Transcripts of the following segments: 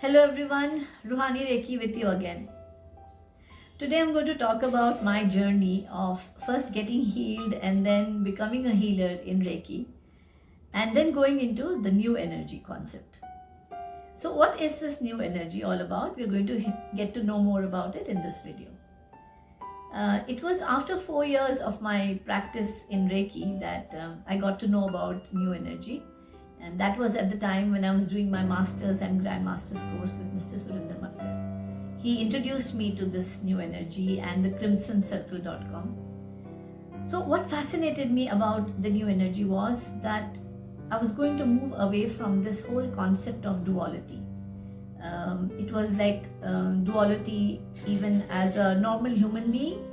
Hello everyone, Roohani Reiki with you again. Today I'm going to talk about my journey of first getting healed and then becoming a healer in Reiki and then going into the new energy concept. So what is this new energy all about? We're going to get to know more about it in this video. It was after 4 years of my practice in Reiki that I got to know about new energy. And that was at the time when I was doing my master's and grandmaster's course with Mr Surinder Makker. He introduced me to this new energy and the crimsoncircle.com. So what fascinated me about the new energy was that I was going to move away from this whole concept of duality. It was like duality even as a normal human being.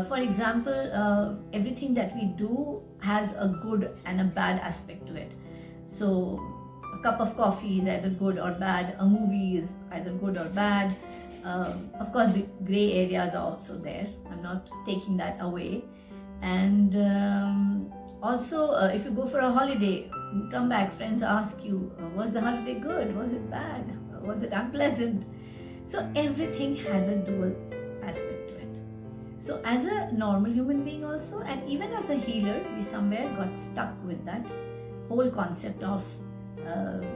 For example, everything that we do has a good and a bad aspect to it. So a cup of coffee is either good or bad, a movie is either good or bad. Of course, the gray areas are also there. I'm not taking that away. And also, if you go for a holiday, come back, friends ask you, was the holiday good? Was it bad? Was it unpleasant? So everything has a dual aspect to it. So as a normal human being also, and even as a healer, we somewhere got stuck with that whole concept of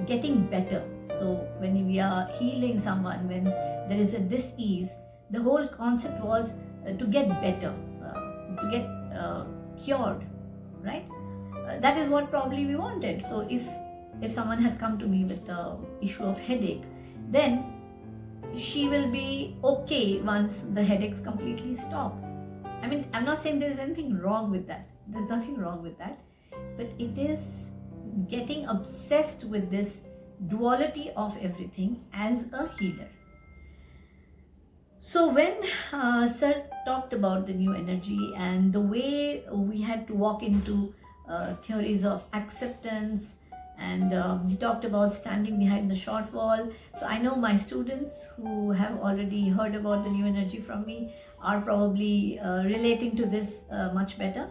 getting better. So when we are healing someone, when there is a dis-ease, the whole concept was to get better, to get cured, right? That is what probably we wanted. So if someone has come to me with the issue of headache, then she will be okay once the headaches completely stop. I mean, I'm not saying there is anything wrong with that. There's nothing wrong with that. But it is getting obsessed with this duality of everything as a healer. So when Sir talked about the new energy and the way we had to walk into theories of acceptance, and he talked about standing behind the short wall. So I know my students who have already heard about the new energy from me are probably relating to this much better.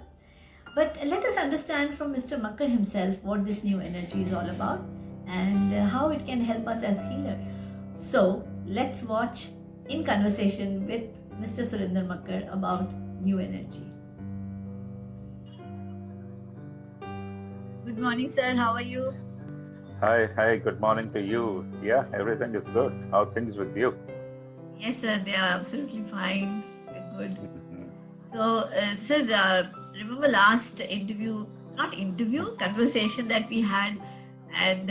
But let us understand from Mr. Makker himself what this new energy is all about and how it can help us as healers. So let's watch in conversation with Mr. Surinder Makker about new energy. Good morning, sir. How are you? Hi, good morning to you. Yeah, everything is good. How are things with you? Yes, sir, they are absolutely fine. We're good. So, sir, remember last conversation that we had, and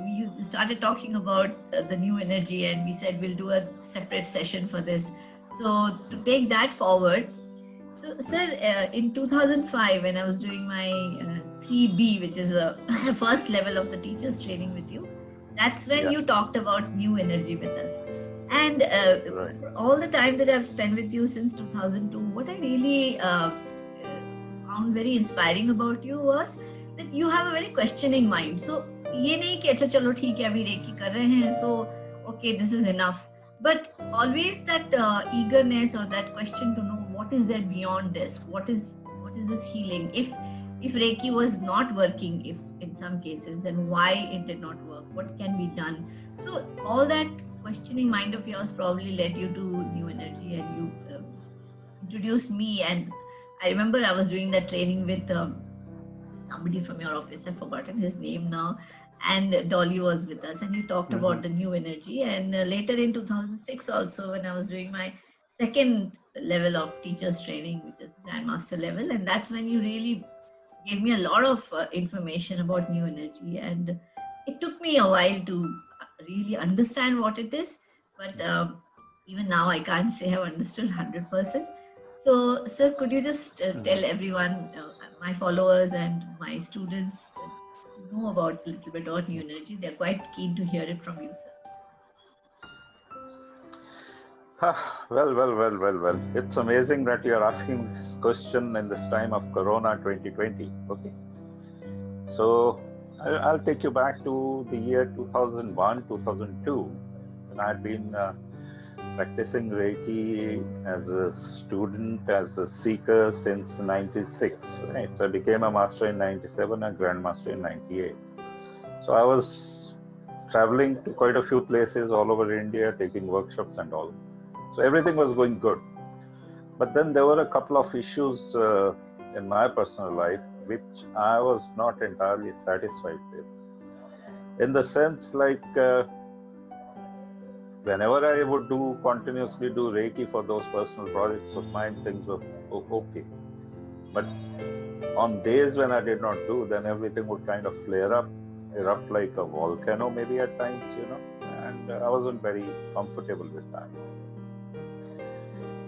you started talking about the new energy, and we said we'll do a separate session for this. So, to take that forward, so, sir, in 2005, when I was doing my 3B, which is the first level of the teachers training with you, that's when you talked about new energy with us. And Right. for all the time that I've spent with you since 2002, what I really found very inspiring about you was that you have a very questioning mind. So, ये नहीं कि अच्छा चलो ठीक है अभी recce कर रहे हैं, so okay, this is enough. But always that eagerness or that question to know what is there beyond this, what is this healing. If Reiki was not working, if in some cases, then why it did not work, what can be done. So all that questioning mind of yours probably led you to new energy, and you introduced me. And I remember I was doing that training with somebody from your office, I've forgotten his name now, and Dolly was with us, and you talked about the new energy. And later in 2006 also, when I was doing my second level of teachers training, which is grandmaster level, and that's when you really gave me a lot of information about new energy. And it took me a while to really understand what it is, but even now I can't say I've understood 100%. So, sir, could you just tell everyone, my followers and my students, know about a little bit about new energy? They're quite keen to hear it from you, sir. Well. It's amazing that you're asking this question in this time of Corona 2020. Okay. So I'll take you back to the year 2001, 2002, when I had been practicing Reiki as a student, as a seeker since 96, right? So I became a master in 97 and grandmaster in 98. So I was traveling to quite a few places all over India, taking workshops and all. So everything was going good. But then there were a couple of issues in my personal life which I was not entirely satisfied with. In the sense, like, whenever I would continuously do Reiki for those personal projects of mine, things were okay. But on days when I did not do, then everything would kind of flare up, erupt like a volcano maybe at times, and I wasn't very comfortable with that.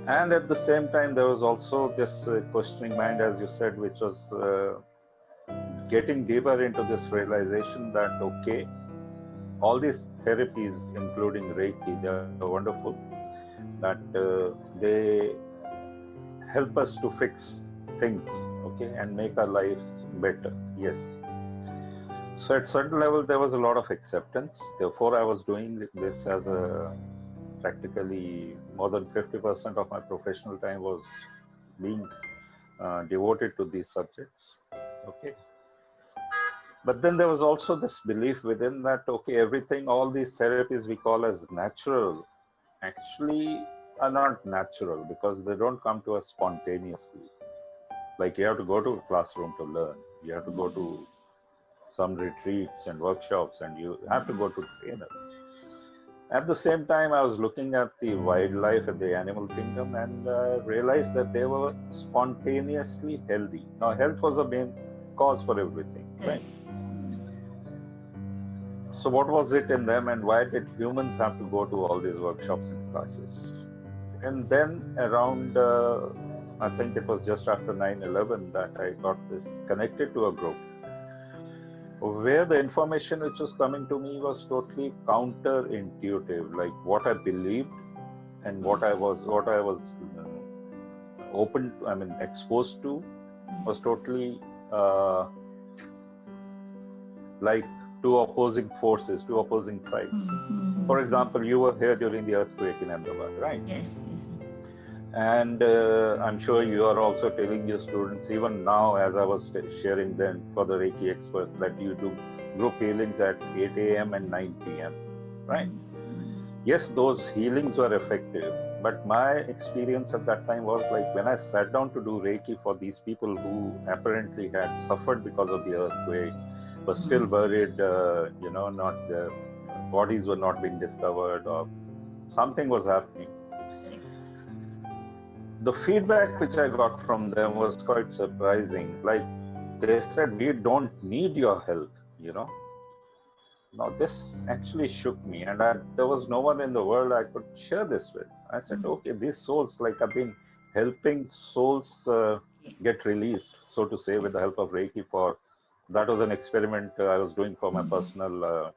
And at the same time, there was also this questioning mind, as you said, which was getting deeper into this realization that, okay, all these therapies, including Reiki, they are wonderful, that they help us to fix things, okay, and make our lives better. Yes. So at certain level, there was a lot of acceptance. Therefore, I was doing this as practically more than 50% of my professional time was being devoted to these subjects. Okay. But then there was also this belief within that, okay, everything, all these therapies we call as natural, actually are not natural because they don't come to us spontaneously. Like you have to go to a classroom to learn. You have to go to some retreats and workshops, and you have to go to trainers. At the same time, I was looking at the wildlife and the animal kingdom and realized that they were spontaneously healthy. Now, health was the main cause for everything, right? So what was it in them, and why did humans have to go to all these workshops and classes? And then around, I think it was just after 9/11 that I got this connected to a group where the information which was coming to me was totally counterintuitive, like what I believed and what I was exposed to was totally like two opposing forces, two opposing sides. For example, you were here during the earthquake in Ahmedabad, right? Yes. And I'm sure you are also telling your students, even now, as I was sharing then for the Reiki experts, that you do group healings at 8 a.m. and 9 p.m., right? Yes, those healings were effective. But my experience at that time was like when I sat down to do Reiki for these people who apparently had suffered because of the earthquake, were still buried, not their bodies were not being discovered or something was happening. The feedback which I got from them was quite surprising. Like they said, we don't need your help, Now this actually shook me, and there was no one in the world I could share this with. I said, okay, these souls, like I've been helping souls get released, so to say, with the help of Reiki. That was an experiment I was doing for my personal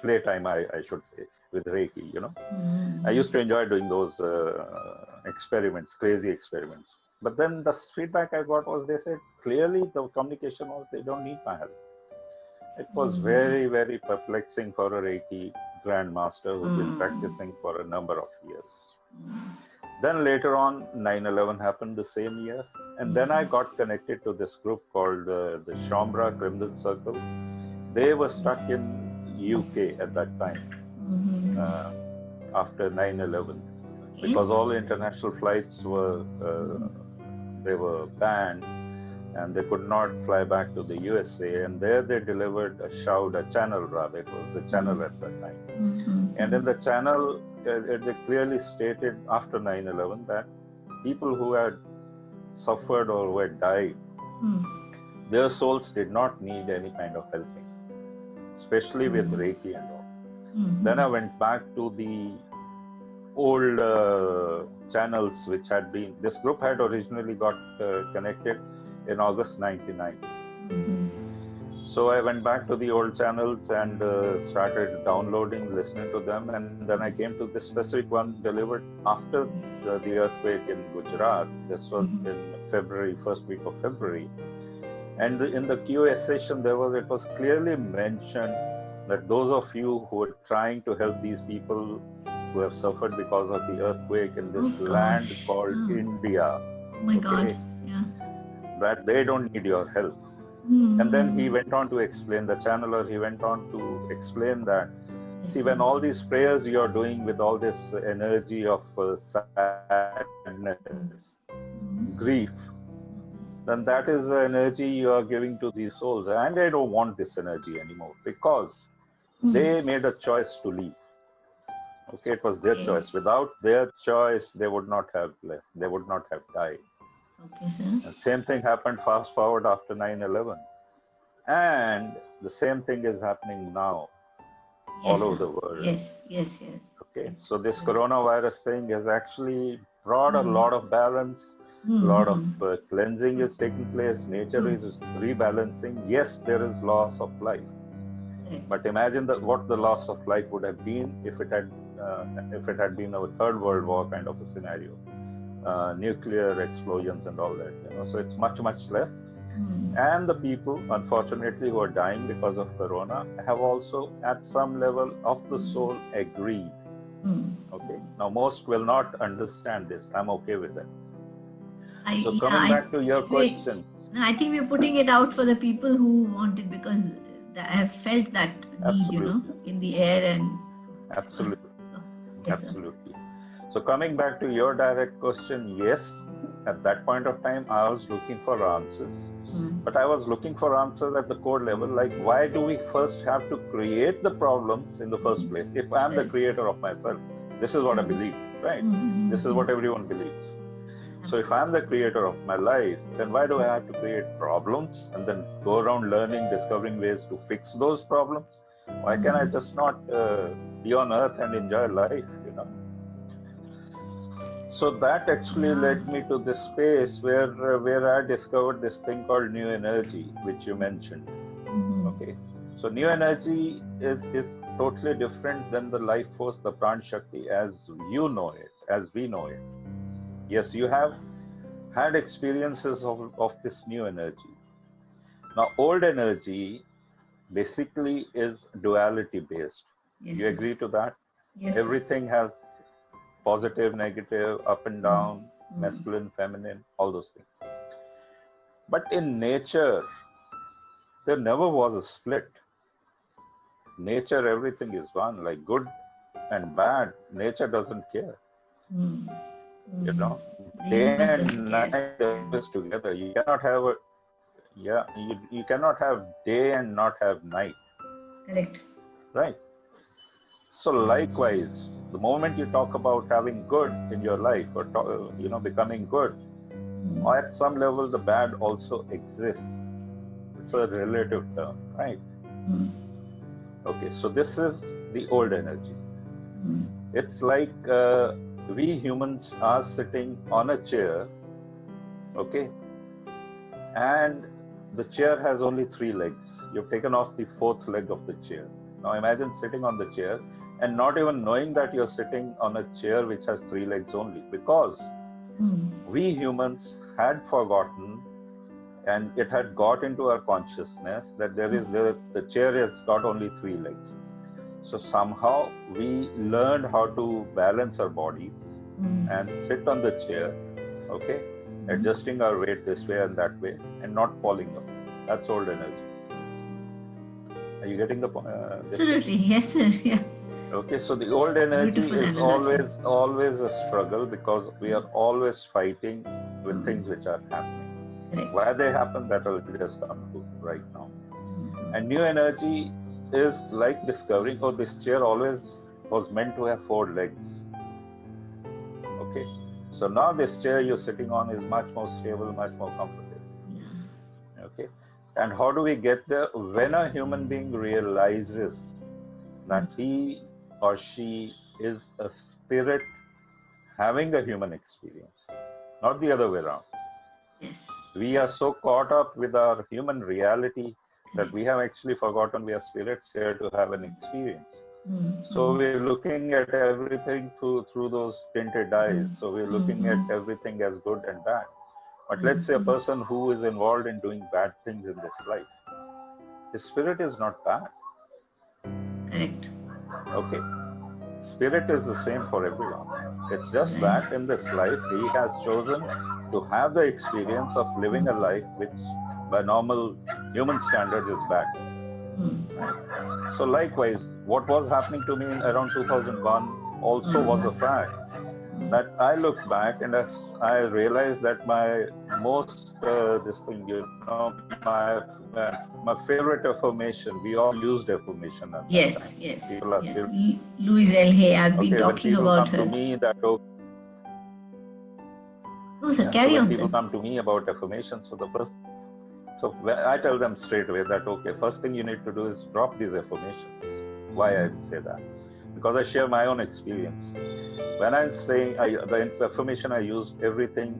playtime, I should say, with Reiki, I used to enjoy doing those experiments, crazy experiments. But then the feedback I got was, they said, clearly the communication was, they don't need my help. It was very, very perplexing for a Reiki grandmaster who's been practicing for a number of years. Then later on, 9/11 happened the same year. And then I got connected to this group called the Shambra Crimson Circle. They were stuck in UK at that time, after 9/11. Because all international flights were banned, and they could not fly back to the USA. And there they delivered a channel rather. It was a channel at that time. And in the channel, they clearly stated after 9/11 that people who had suffered or who had died, their souls did not need any kind of helping, especially with Reiki and all. Then I went back to the old channels which had been, this group had originally got connected in August 99. So I went back to the old channels and started downloading, listening to them, and then I came to this specific one delivered after the earthquake in Gujarat. This was in February, first week of February. And in the QA session, it was clearly mentioned that those of you who are trying to help these people who have suffered because of the earthquake in this land called India, God, yeah, that they don't need your help. And then he went on to explain, the channeler, he went on to explain that, Yes, see, sir. when all these prayers you're doing with all this energy of sadness, grief, then that is the energy you are giving to these souls. And they don't want this energy anymore because they made a choice to leave. Okay, it was their choice. Without their choice, they would not have left. They would not have died. Okay, sir. And same thing happened fast forward after 9/11. And the same thing is happening now all over the world. Yes. Okay, so this coronavirus thing has actually brought a lot of balance, a lot of cleansing is taking place, nature is rebalancing. Yes, there is loss of life, but imagine what the loss of life would have been if it had been a third world war kind of a scenario, nuclear explosions and all that. So it's much less. And the people, unfortunately, who are dying because of corona have also, at some level of the soul, agreed. Okay. Now, most will not understand this. I'm okay with that. So coming back to your question. I think we're putting it out for the people who want it because I have felt that need, in the air and. Absolutely. Yes, absolutely. So coming back to your direct question, yes, at that point of time, I was looking for answers. But I was looking for answers at the core level, like why do we first have to create the problems in the first place? If I'm the creator of myself, this is what I believe, right? This is what everyone believes. So if I'm the creator of my life, then why do I have to create problems and then go around learning, discovering ways to fix those problems? Why can I just not be on earth and enjoy life, So that actually led me to this space where I discovered this thing called new energy, which you mentioned. Okay, so new energy is totally different than the life force, the Pran Shakti, as you know it, as we know it. Yes, you have had experiences of this new energy. Now, old energy basically is duality based. You agree to that? Yes, everything has positive, negative, up and down, masculine, feminine, all those things. But in nature, there never was a split. Nature, everything is one, like good and bad. Nature doesn't care. Day and night are always together. You cannot have you cannot have day and not have night. Correct. Right. So likewise, the moment you talk about having good in your life or becoming good, or at some level the bad also exists. It's a relative term, right? Okay, so this is the old energy. It's like we humans are sitting on a chair, okay, and the chair has only 3 legs. You've taken off the 4th leg of the chair. Now imagine sitting on the chair and not even knowing that you're sitting on a chair which has 3 legs only, because we humans had forgotten, and it had got into our consciousness that the chair has got only 3 legs. So somehow we learned how to balance our bodies and sit on the chair, okay, adjusting our weight this way and that way and not falling off. That's old energy. Are you getting the point? Absolutely, yes, sir. Yeah. Okay, so the old energy is always a struggle, because we are always fighting with things which are happening. Correct. Why they happen, that will just come to right now. And new energy is like discovering, oh, this chair always was meant to have 4 legs. Okay, so now this chair you're sitting on is much more stable, much more comfortable. Okay, and how do we get there? When a human being realizes that he or she is a spirit having a human experience, not the other way around. Yes. We are so caught up with our human reality that we have actually forgotten we are spirits here to have an experience. So we're looking at everything through those tinted eyes. So we're looking at everything as good and bad. But let's say a person who is involved in doing bad things in this life, his spirit is not bad. Correct. Okay. Spirit is the same for everyone. It's just that in this life, he has chosen to have the experience of living a life which by normal Human standard is back. Mm. So likewise, what was happening to me in around 2001 also was a fact. That I look back and I realized that my most this thing, my favorite affirmation. We all used affirmation at that Yes, time. yes, People are yes. still Louise L. Hay, I've been okay when talking people about come to her. me that okay. No, sir, Yeah. So carry when on, people sir. come to me about affirmations, so I tell them straight away that okay, first thing you need to do is drop these affirmations. Why I say that? Because I share my own experience. When I'm saying the affirmation I use, everything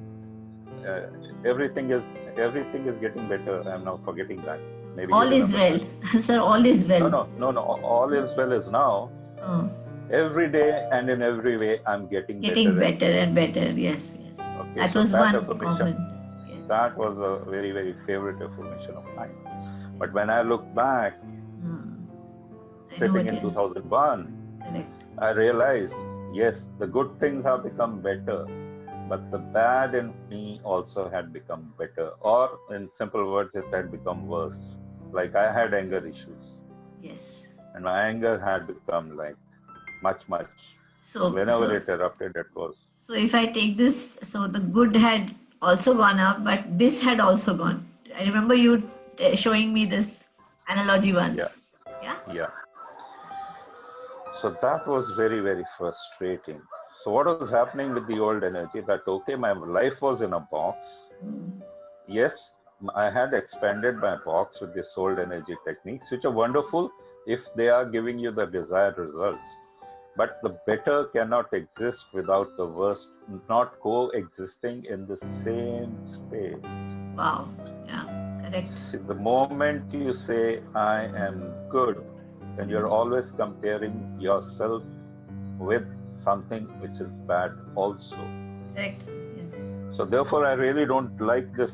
is getting better. I'm now forgetting that. Maybe you All is remember well. that. Sir, all is well. No. All is well is now. Oh, Every day and in every way, I'm getting getting better and better better. and better. Yes, yes. Okay, That so was that one affirmation, common. Yes. that was a very, very favorite affirmation of mine. But when I look back, I know sitting what in you're 2001, correct. I realized, yes, the good things have become better, but the bad in me also had become better. Or in simple words, it had become worse. Like I had anger issues. Yes. And my anger had become like much. So, Whenever it erupted, it was. so if I take this, so the good had also gone up, but this had also gone. I remember you showing me this analogy once. Yeah. So that was very, very frustrating. So what was happening with the old energy that, okay, my life was in a box. Yes, I had expanded my box with the old energy techniques, which are wonderful if they are giving you the desired results. But the better cannot exist without the worst not coexisting in the same space. Wow. Yeah. Correct. See, the moment you say, I am good, then you're always comparing yourself with something which is bad also. Correct. Yes. So therefore, I really don't like this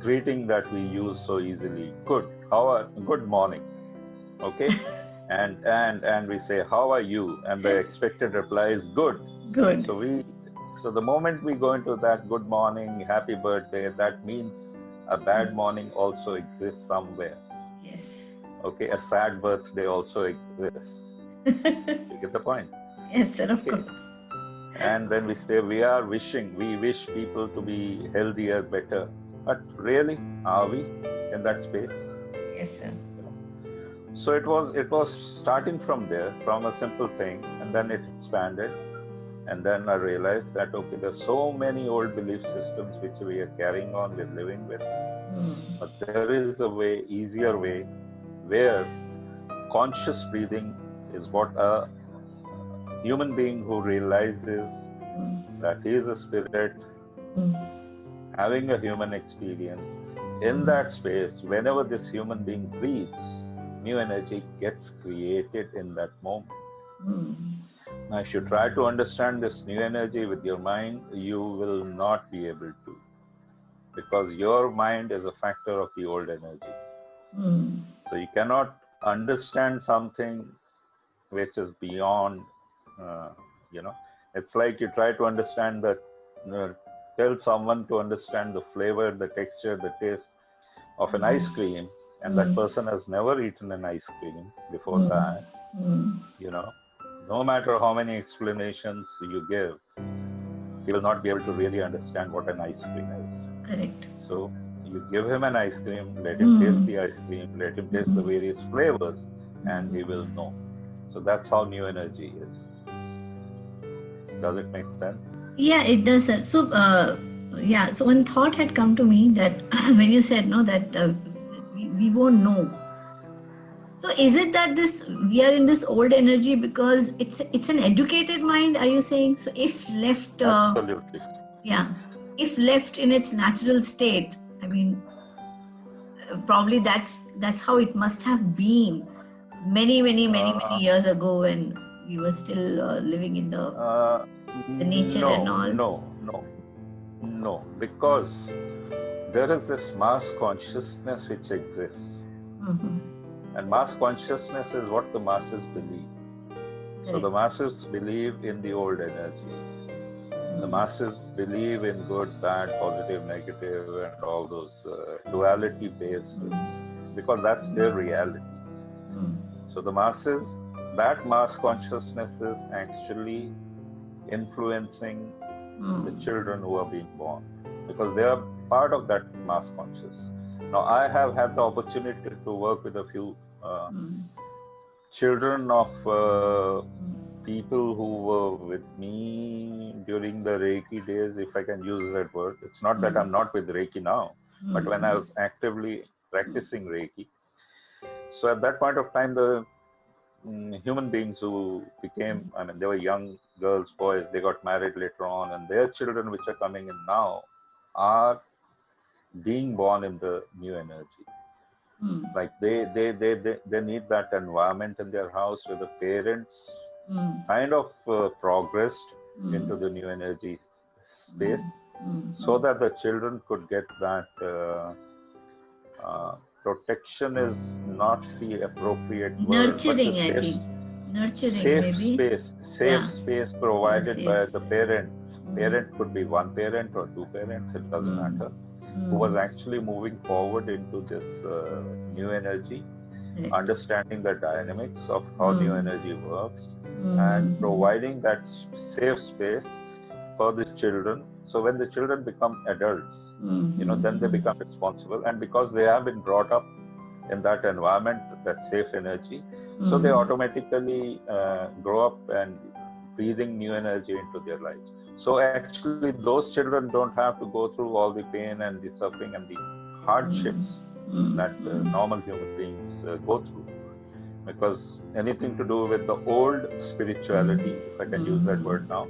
greeting that we use so easily. Good morning, okay, and we say how are you, and the expected reply is good. Good. So the moment we go into that good morning, happy birthday, that means a bad morning also exists somewhere. Yes. Okay, a sad birthday also exists. You get the point? Yes, sir, of Okay. course. And then we say we wish people to be healthier, better. But really, are we in that space? Yes, sir. So it was starting from there, from a simple thing, and then it expanded. And then I realized that okay, there's so many old belief systems which we are carrying on, we're living with. But there is a way, easier way, where conscious breathing is what a human being who realizes that he is a spirit having a human experience. In that space, whenever this human being breathes, new energy gets created in that moment. Now, if you try to understand this new energy with your mind, you will not be able to, because your mind is a factor of the old energy. So you cannot understand something which is beyond, uh, it's like you try to understand tell someone to understand the flavor, the texture, the taste of an ice cream, and that person has never eaten an ice cream before that, no matter how many explanations you give, he will not be able to really understand what an ice cream is. Correct. So you give him an ice cream, let him taste the ice cream, let him taste the various flavors, and he will know. So that's how new energy is. Does it make sense? Yeah, it does, sir. So, yeah, so one thought had come to me that when you said no, that we won't know. So, is it that we are in this old energy because it's an educated mind? Are you saying so? If left, Absolutely. yeah, if left in its natural state, I mean, probably that's how it must have been many years ago when we were still living in the nature and all. No, because there is this mass consciousness which exists. And mass consciousness is what the masses believe. So the masses believe in the old energy. The masses believe in good, bad, positive, negative, and all those duality based, because that's their reality. So the masses, that mass consciousness is actually influencing the children who are being born, because they are part of that mass conscious. Now, I have had the opportunity to work with a few children of people who were with me during the Reiki days, if I can use that word. It's not that I'm not with Reiki now, but when I was actively practicing Reiki. So at that point of time, the human beings who became, I mean, they were young girls, boys, they got married later on, and their children, which are coming in now, are being born in the new energy. Like they need that environment in their house where the parents kind of progressed into the new energy space, so that the children could get that protection is not the appropriate word, Nurturing, but I the think. Nurturing, safe maybe. space, space provided by the parent. Parent could be one parent or two parents, it doesn't matter, who was actually moving forward into this new energy, understanding the dynamics of how new energy works, and providing that safe space for the children. So when the children become adults, then they become responsible, and because they have been brought up in that environment, that safe energy, so they automatically grow up and breathing new energy into their lives. So actually those children don't have to go through all the pain and the suffering and the hardships that normal human beings go through, because anything to do with the old spirituality, if I can use that word now,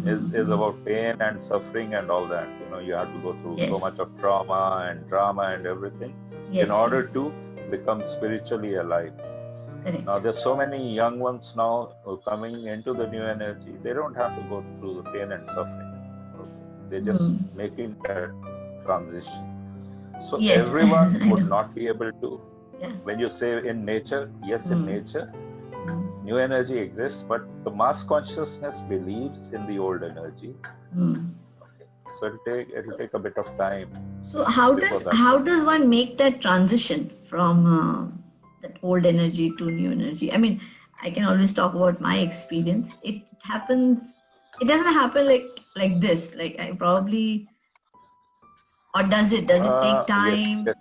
is about pain and suffering and all that. You have to go through so much of trauma and drama and everything in order to become spiritually alive. Correct. Now there's so many young ones now coming into the new energy. They don't have to go through the pain and suffering. They're just making that transition. So everyone would not be able to. When you say in nature, yes, in nature, new energy exists, but the mass consciousness believes in the old energy. So it'll take a bit of time. So how does one make that transition from that old energy to new energy? I mean, I can always talk about my experience. It doesn't happen like this. Like I probably, or does it? Does it take time? Yes,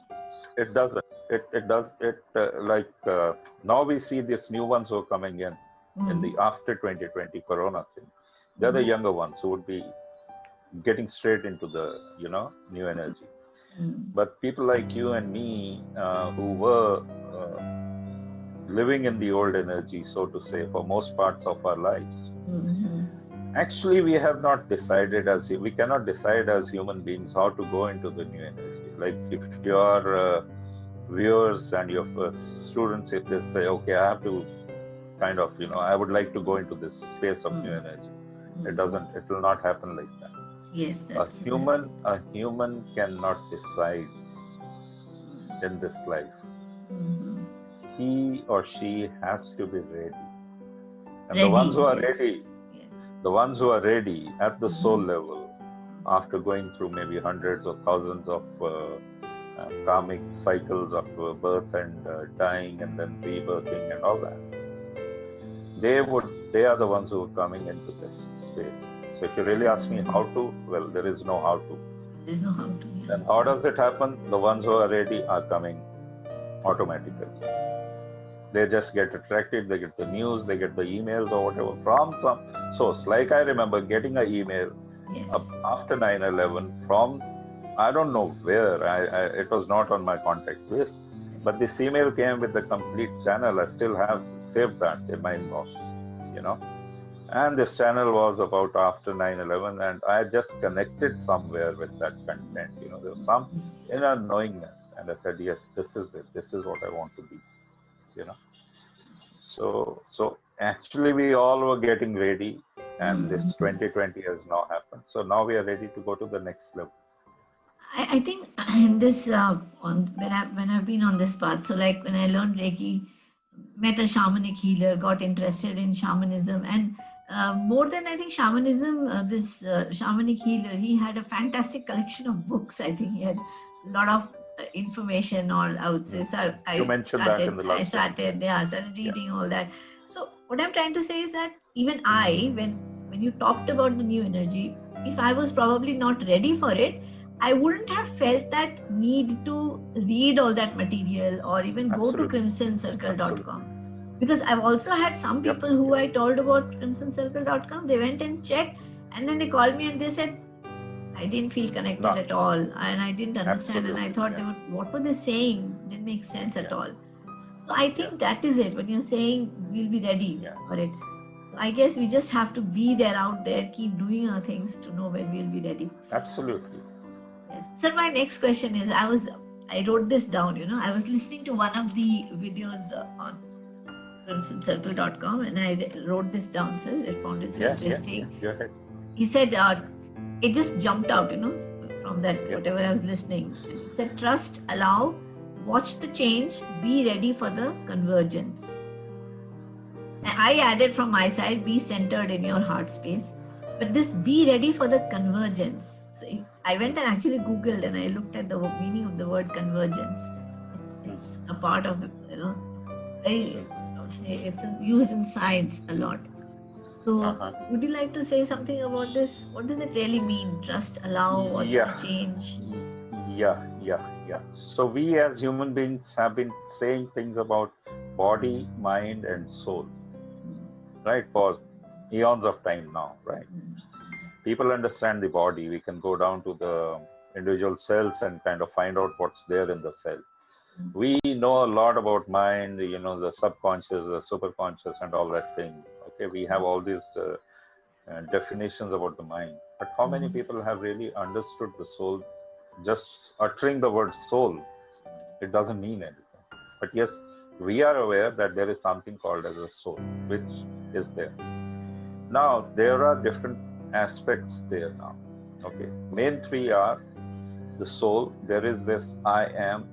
it doesn't. It does. Now we see these new ones who are coming in the after 2020 Corona thing. They're the younger ones who would be getting straight into the new energy. But people like you and me who were living in the old energy, so to say, for most parts of our lives, actually we have not decided we cannot decide as human beings how to go into the new energy. Like if your viewers and your students, if they say, okay, I have to kind of, I would like to go into this space of new energy, it will not happen like that. Yes, a human cannot decide in this life. He or she has to be ready. And the ones who are ready at the soul level, after going through maybe hundreds of thousands of karmic cycles of birth and dying and then rebirthing and all that, they are the ones who are coming into this space. So if you really ask me how to, well, there is no how to. There's no how to. Yeah. Then how does it happen? The ones who are ready are coming automatically. They just get attracted, they get the news, they get the emails or whatever from some source. Like I remember getting an email after 9/11 from, I don't know where, it was not on my contact list, but this email came with the complete channel. I still have saved that in my inbox, And this channel was about after 9/11, and I just connected somewhere with that content. There was some inner knowingness, and I said, yes, this is it. This is what I want to be. So actually, we all were getting ready, and this 2020 has now happened. So now we are ready to go to the next level. I think in this when I've been on this path, so like when I learned Reiki, met a shamanic healer, got interested in shamanism, and more than I think shamanism, this shamanic healer, he had a fantastic collection of books. I think he had a lot of information, or I would say. So You mentioned that in the I last time. started Yeah. reading all that. So what I'm trying to say is that even when you talked about the new energy, if I was probably not ready for it, I wouldn't have felt that need to read all that material or even go to Absolutely. crimsoncircle.com, because I've also had some Yep. people who I told about crimsoncircle.com. They went and checked, and then they called me and they said, I didn't feel connected No. at all, and I didn't understand. And I Absolutely. thought, Yeah. what were they saying? Didn't make sense at Yeah. all. So I think Yeah. that is it. When you're saying we'll be ready Yeah. for it, I guess we just have to be there, out there, keep doing our things to know when we'll be ready. Absolutely. Yes. Sir, my next question is, I wrote this down. I was listening to one of the videos on crimsoncircle.com, and I wrote this down, sir. I found it so interesting. Go ahead. He said, it just jumped out, from that, Yep. whatever I was listening. And it said, trust, allow, watch the change, be ready for the convergence. And I added from my side, be centered in your heart space. But this be ready for the convergence. So I went and actually Googled and I looked at the meaning of the word convergence. It's a part of, it's very, I would say, it's used in science a lot. So would you like to say something about this? What does it really mean? Trust, allow, watch the change? Yeah. So we as human beings have been saying things about body, mind, and soul, right? For eons of time now, right? People understand the body. We can go down to the individual cells and kind of find out what's there in the cell. We know a lot about mind, the subconscious, the superconscious, and all that thing. Okay, we have all these definitions about the mind. But how many people have really understood the soul? Just uttering the word soul, it doesn't mean anything. But yes, we are aware that there is something called as a soul, which is there. Now, there are different aspects there now. Okay, main three are the soul. There is this I am,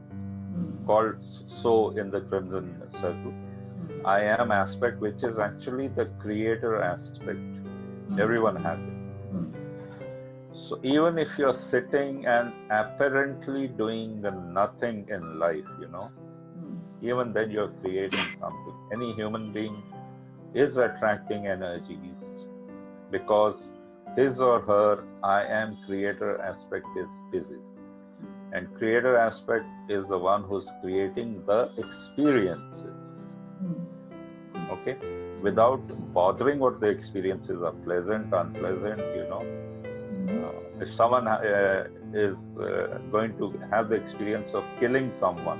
called so in the Crimson Circle. I am aspect, which is actually the creator aspect. Everyone has it. So even if you're sitting and apparently doing nothing in life, even then you're creating something. Any human being is attracting energies because his or her I am creator aspect is busy. And creator aspect is the one who's creating the experiences. Okay? Without bothering what the experiences are, pleasant, unpleasant, if someone is going to have the experience of killing someone,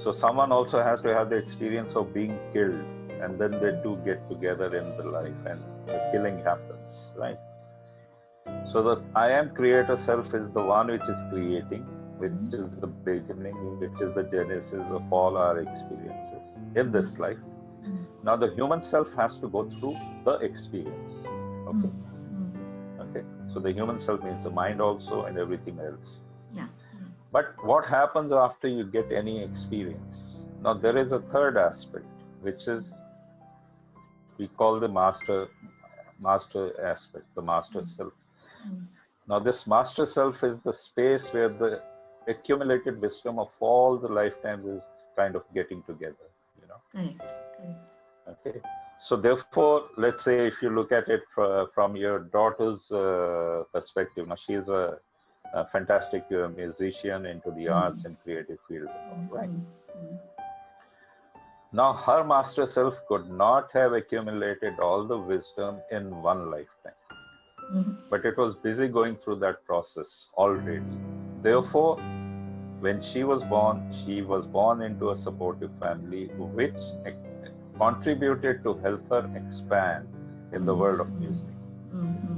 so someone also has to have the experience of being killed, and then they two get together in the life and the killing happens, right? So the I am creator self is the one which is creating, which is the beginning, which is the genesis of all our experiences in this life. Now the human self has to go through the experience. Okay. So the human self means the mind also and everything else. Yeah. But what happens after you get any experience? Now there is a third aspect, which is we call the master aspect, the master self. Now this master self is the space where the accumulated wisdom of all the lifetimes is kind of getting together, Correct. Okay. So therefore, let's say if you look at it from your daughter's perspective, now she's a fantastic musician into the arts and creative field, right? Now her master self could not have accumulated all the wisdom in one lifetime, but it was busy going through that process already. Therefore, when she was born into a supportive family which contributed to help her expand in the world of music.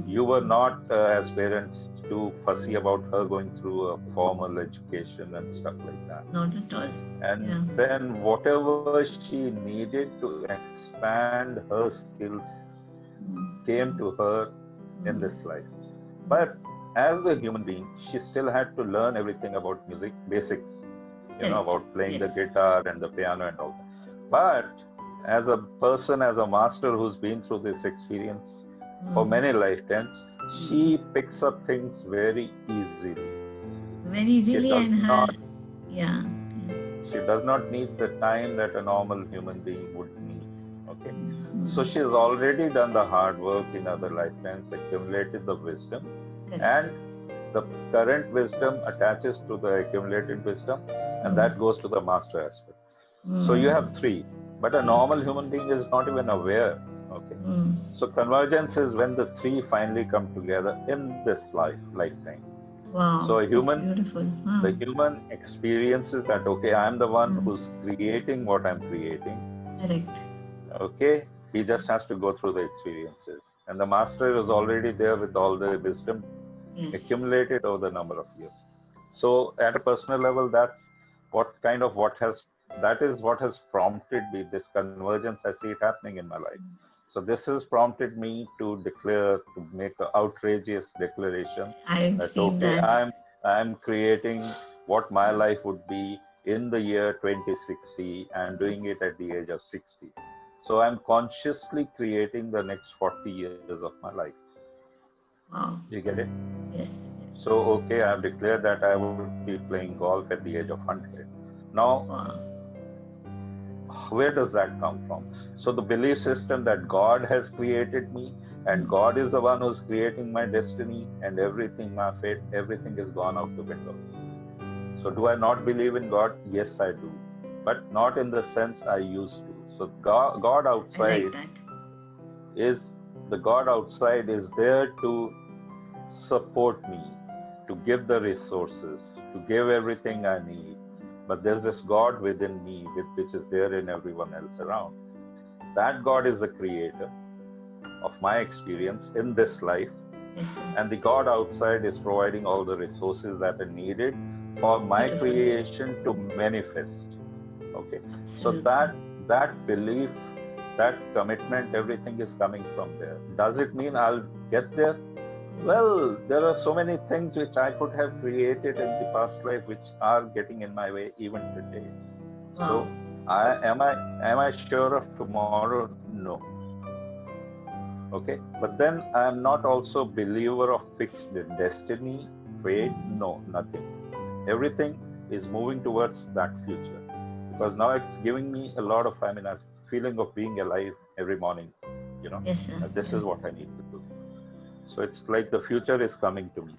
You were not, as parents, too fussy about her going through a formal education and stuff like that. Not at all. And then whatever she needed to expand her skills came to her in this life. But as a human being, she still had to learn everything about music, basics, about playing the guitar and the piano and all that. But as a person, as a master who's been through this experience for many lifetimes, she picks up things very easily. Very easily, does and her, not- yeah. She does not need the time that a normal human being would need. Okay. So she has already done the hard work in other lifetimes, accumulated the wisdom, Correct. and the current wisdom attaches to the accumulated wisdom, and that goes to the master aspect. So you have three, but a normal human being is not even aware. Okay. So convergence is when the three finally come together in this lifetime. Wow. So a That's human, beautiful. the human experiences that, okay, I'm the one who's creating what I'm creating. Correct. Okay, he just has to go through the experiences, and the master is already there with all the wisdom accumulated over the number of years. So at a personal level, that is what has prompted me. This convergence, I see it happening in my life. So this has prompted me to make an outrageous declaration I've that, seen okay, that. I'm creating what my life would be in the year 2060 and doing it at the age of 60. So I'm consciously creating the next 40 years of my life. Wow. You get it? Yes. So, okay, I've declared that I would be playing golf at the age of 100. Now, where does that come from? So the belief system that God has created me, and God is the one who's creating my destiny, and everything, my fate, everything is gone out the window. So do I not believe in God? Yes, I do, but not in the sense I used to. So God outside is there to support me, to give the resources, to give everything I need. But there's this God within me, which is there in everyone else around. That God is the creator of my experience in this life. Yes, and the God outside is providing all the resources that are needed for my creation to manifest. Okay. So that belief, that commitment, everything is coming from there. Does it mean I'll get there? Well, there are so many things which I could have created in the past life which are getting in my way even today. So am I sure of tomorrow? No. Okay, but then I am not also believer of fixed destiny, fate. No, nothing. Everything is moving towards that future, because now it's giving me a lot of, a feeling of being alive every morning. Yes, sir. This is what I need to do. So it's like the future is coming to me.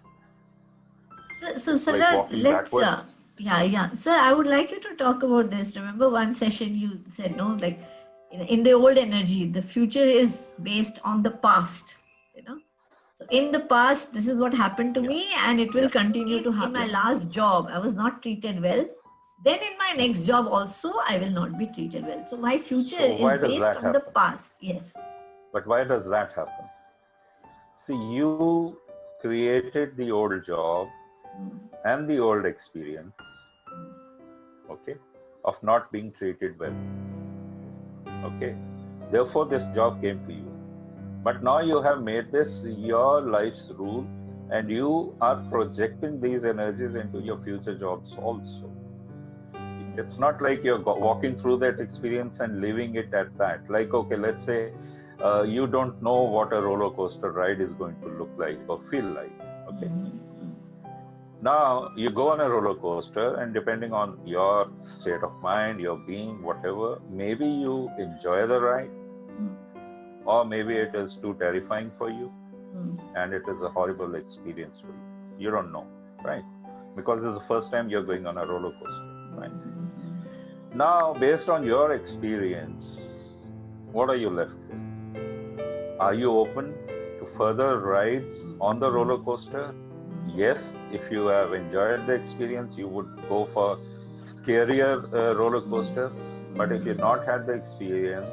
So sir, like let's sir, I would like you to talk about this. Remember one session you said, no, like in the old energy, the future is based on the past. So in the past, this is what happened to me, and it will continue to happen. In my last job, I was not treated well. Then in my next job also, I will not be treated well. So my future is based on the past. Yes. But why does that happen? See, you created the old job and the old experience, okay, of not being treated well. Okay. Therefore, this job came to you. But now you have made this your life's rule, and you are projecting these energies into your future jobs also. It's not like you're walking through that experience and leaving it at that. Like, okay, let's say you don't know what a roller coaster ride is going to look like or feel like. Okay. Now you go on a roller coaster, and depending on your state of mind, your being, whatever, maybe you enjoy the ride, or maybe it is too terrifying for you, and it is a horrible experience for you. You don't know, right? Because it's the first time you're going on a roller coaster, right? Now, based on your experience, what are you left with? Are you open to further rides on the roller coaster? Yes, if you have enjoyed the experience, you would go for scarier roller coaster. But if you've not had the experience,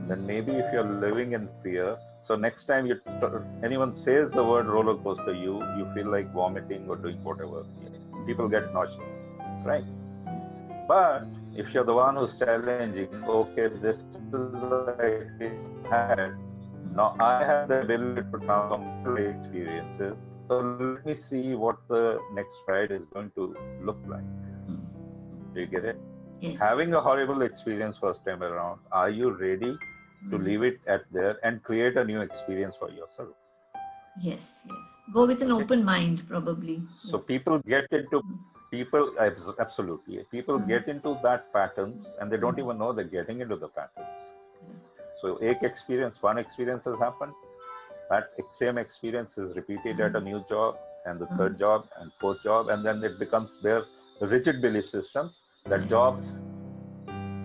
then maybe if you're living in fear, so next time anyone says the word roller coaster, you feel like vomiting or doing whatever. People get nauseous, right? But if you're the one who's challenging, okay, this is the experience I had. Now I have the ability to transform experiences. So let me see what the next ride is going to look like. Do you get it? Yes. Having a horrible experience first time around, are you ready to leave it at there and create a new experience for yourself? Yes, yes. Go with an Okay. open mind, probably. So Yes. people get into absolutely people get into that patterns and they don't even know they're getting into the patterns. So one experience has happened. That same experience is repeated at a new job and the third job and fourth job, and then it becomes their rigid belief systems that jobs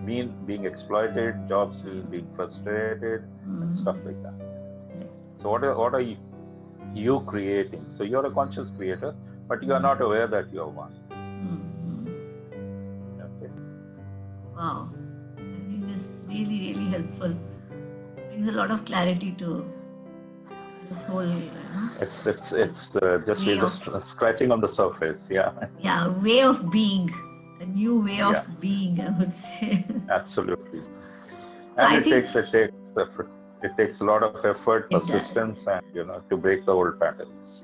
mean being exploited, jobs mean being frustrated, and stuff like that. So what are you creating? So you're a conscious creator, but you are not aware that you are one. Okay. Wow. I think this is really, really helpful. Brings a lot of clarity to this whole, It's just way we're of, just scratching on the surface. Yeah. way of being, a new way of Yeah. being, I would say. Absolutely. So And I it think takes effort. It takes a lot of effort, it does. persistence, and to break the old patterns.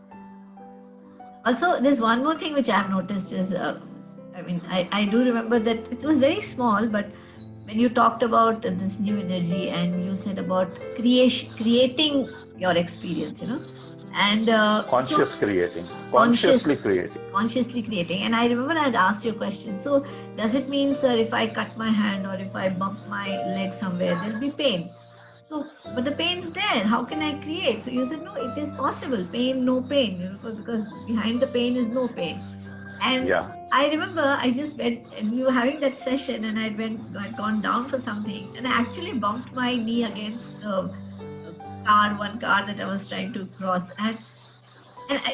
Also, there's one more thing which I've noticed is, I do remember that it was very small, but when you talked about this new energy and you said about creating your experience, and Conscious creating, conscious consciously creating. consciously creating. And I remember I had asked you a question. So does it mean, sir, if I cut my hand or if I bump my leg somewhere, there'll be pain? So, but the pain's there. How can I create? So you said, no, it is possible. Pain, no pain, because behind the pain is no pain. And Yeah. I remember I just went and we were having that session and I'd gone down for something and I actually bumped my knee against the one car that I was trying to cross. And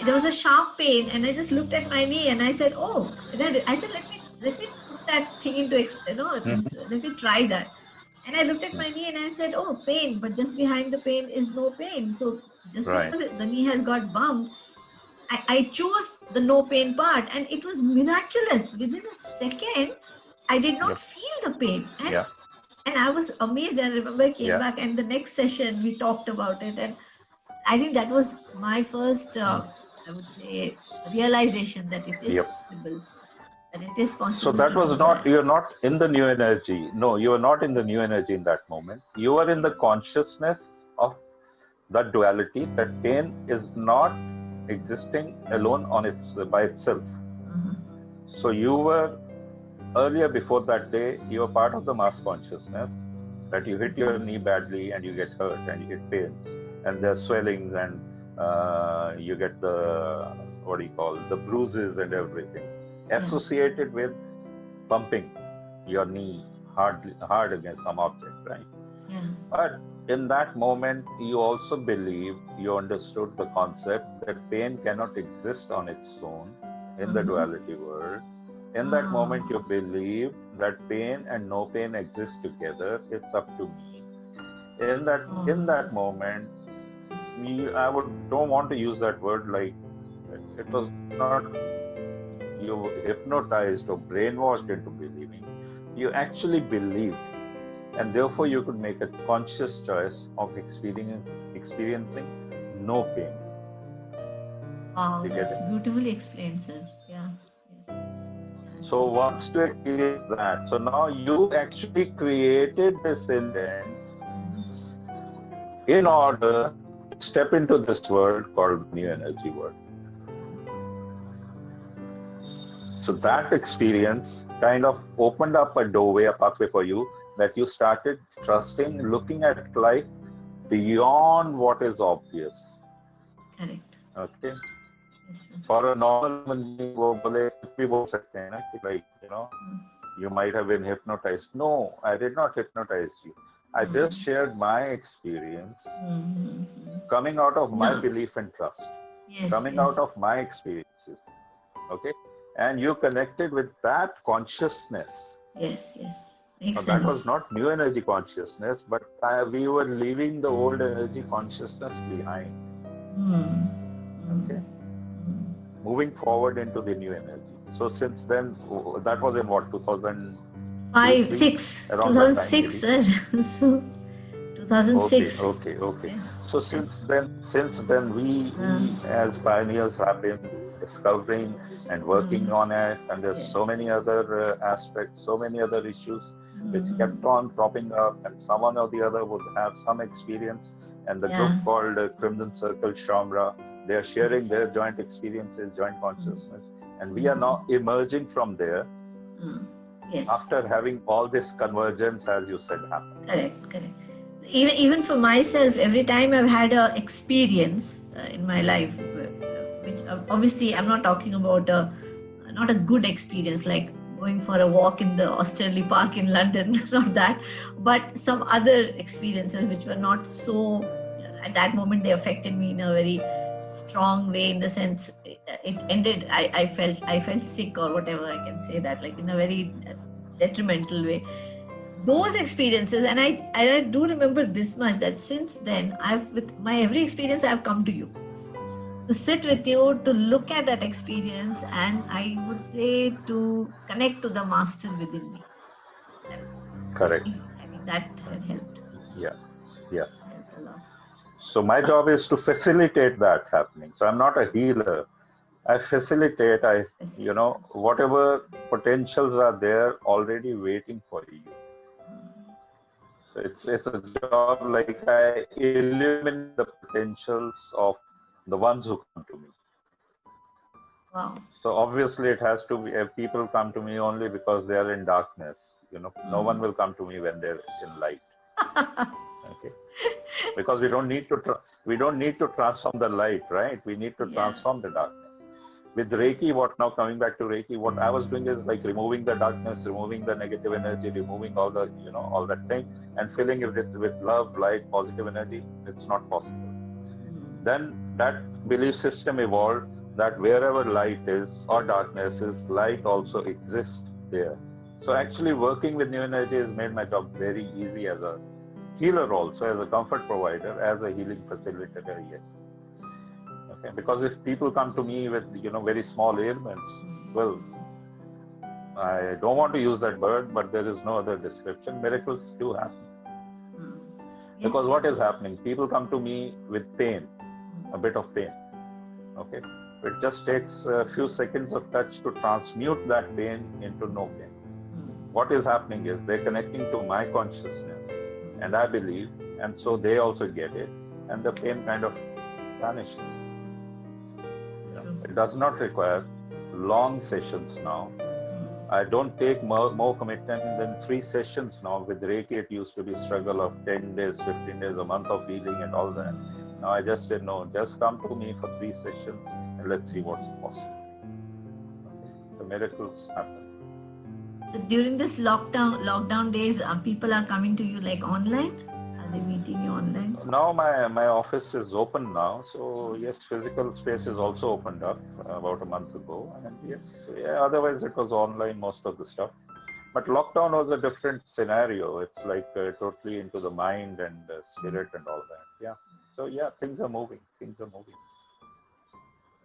there was a sharp pain and I just looked at my knee and I said, oh, and I said, let me put that thing into, let me try that. And I looked at my knee and I said, oh, pain, but just behind the pain is no pain. So just Right. because the knee has got bumped, I choose the no pain part, and it was miraculous. Within a second, I did not feel the pain. And I was amazed. I remember I came back and the next session we talked about it. And I think that was my first, I would say, realization that it is possible. That it is possible. So that to was do not, that. you're not in the new energy. No, you are not in the new energy in that moment. You are in the consciousness of that duality, that pain is not existing alone by itself. So you were earlier, before that day, you were part of the mass consciousness that you hit your knee badly and you get hurt and it pains and there's swellings and you get the the bruises and everything associated with bumping your knee hard against some object, right? But in that moment, you also believed, you understood the concept that pain cannot exist on its own in the duality world. In that moment, you believe that pain and no pain exist together. It's up to me. In that moment, don't want to use that word, like it was not you were hypnotized or brainwashed into believing. You actually believed, and therefore you could make a conscious choice of experiencing no pain. Wow, that's beautifully explained, sir. Yeah. So once you experience that, so now you actually created this intent in order to step into this world called new energy world. So that experience kind of opened up a doorway, a pathway for you, that you started trusting, looking at life beyond what is obvious. Correct. Okay. For a normal human being, you might have been hypnotized. No, I did not hypnotize you. I just shared my experience, coming out of my belief and trust, coming out of my experiences. Okay, and you connected with that consciousness. Yes. Makes sense. That was not new energy consciousness, but we were leaving the old energy consciousness behind. Okay. Moving forward into the new energy. So since then, that was in what, 2006? Around 2006, sir. So 2006. Okay. So since then we as pioneers have been discovering and working on it, and there's Yes. so many other aspects, so many other issues which kept on cropping up, and someone or the other would have some experience. And the group called Crimson Circle Shamra, they are sharing their joint experiences, joint consciousness, and we are now emerging from there. Yes. After having all this convergence, as you said, happen. Correct. Even for myself, every time I've had an experience in my life, which obviously I'm not talking about not a good experience like going for a walk in the Austerley Park in London, not that, but some other experiences which were not so, at that moment they affected me in a very strong way, in the sense it ended, I felt sick or whatever, I can say that, like in a very detrimental way. Those experiences, and I do remember this much, that since then with my every experience I've come to you to sit with you, to look at that experience, and I would say to connect to the master within me. Correct. I think that had helped. Yeah. Helped a lot. So my job is to facilitate that happening. So I'm not a healer. I facilitate. Whatever potentials are there already waiting for you. So it's a job like I illuminate the potentials of the ones who come to me. Wow. So obviously it has to be, people come to me only because they are in darkness. No one will come to me when they're in light. Okay. Because we don't need to transform the light, right? We need to transform the darkness. With Reiki, coming back to Reiki, what I was doing is like removing the darkness, removing the negative energy, removing all the, all that thing, and filling it with love, light, positive energy. It's not possible. Then that belief system evolved that wherever light is or darkness is, light also exists there. So actually working with new energy has made my job very easy as a healer, also as a comfort provider, as a healing facilitator, yes. Okay, because if people come to me with very small ailments, well, I don't want to use that word, but there is no other description. Miracles do happen. Yes. Because what is happening? People come to me with pain, a bit of pain. Okay, it just takes a few seconds of touch to transmute that pain into no pain. What is happening is they're connecting to my consciousness, and I believe, and so they also get it, and the pain kind of vanishes. It does not require long sessions now. I don't take more commitment than 3 sessions now. With Reiki, it used to be struggle of 10 days, 15 days, a month of healing and all that. Now I just said, no, just come to me for 3 sessions and let's see what's possible. Okay. So miracles happen. So during this lockdown days, people are coming to you like online? Are they meeting you online? Now my office is open now. So yes, physical space is also opened up about a month ago. And yes, so yeah, otherwise it was online, most of the stuff. But lockdown was a different scenario. It's like totally into the mind and spirit and all that. Yeah. So yeah, things are moving.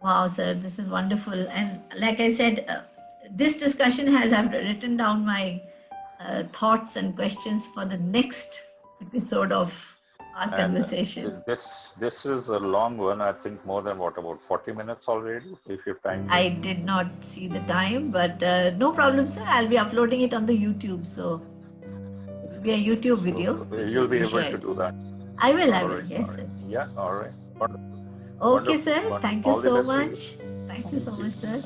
Wow, sir, this is wonderful. And like I said, this discussion I've written down my thoughts and questions for the next episode of our conversation. This is a long one. I think more than about 40 minutes already, if you time. I did not see the time, but no problem, sir. I'll be uploading it on the YouTube, so it will be a YouTube video. So you'll be able to do that. I will. Yes, sir. Yeah, all right. Okay, sir. Thank you so much. Thank you so much, sir.